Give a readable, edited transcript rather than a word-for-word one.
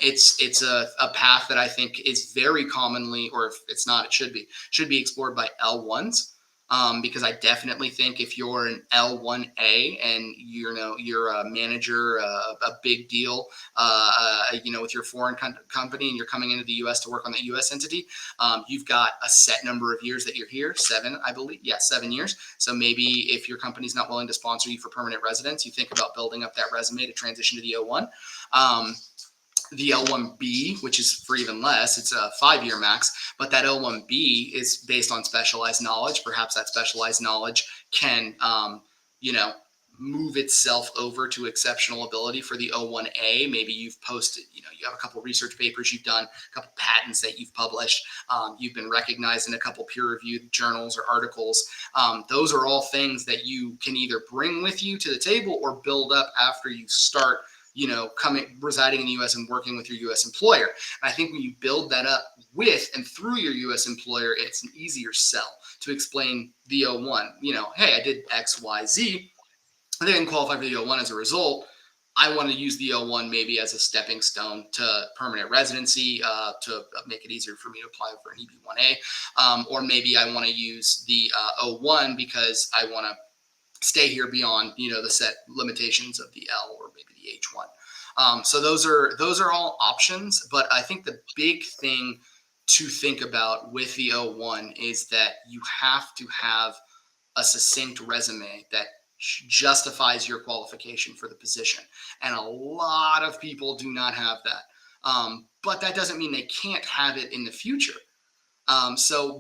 It's a path that I think is very commonly, or if it's not, it should be explored by L1s. Because I definitely think if you're an L1A and you're a manager, a big deal, with your foreign company, and you're coming into the U.S. to work on the U.S. entity, you've got a set number of years that you're here, 7, I believe, 7 years. So maybe if your company's not willing to sponsor you for permanent residence, you think about building up that resume to transition to the O1. The L1B, which is for even less, it's a 5-year max, but that L1B is based on specialized knowledge. Perhaps that specialized knowledge can, move itself over to exceptional ability for the O1A. Maybe you've posted, you have a couple research papers you've done, a couple patents that you've published. You've been recognized in a couple peer-reviewed journals or articles. Those are all things that you can either bring with you to the table or build up after you start residing in the U.S. and working with your U.S. employer. And I think when you build that up with and through your U.S. employer, it's an easier sell to explain the O1. Hey, I did X, Y, Z. I didn't qualify for the O1 as a result. I want to use the O1 maybe as a stepping stone to permanent residency, to make it easier for me to apply for an EB1A. Or maybe I want to use the O1 because I want to stay here beyond, the set limitations of the L or maybe the H1. So those are all options. But I think the big thing to think about with the O1 is that you have to have a succinct resume that justifies your qualification for the position. And a lot of people do not have that. But that doesn't mean they can't have it in the future. So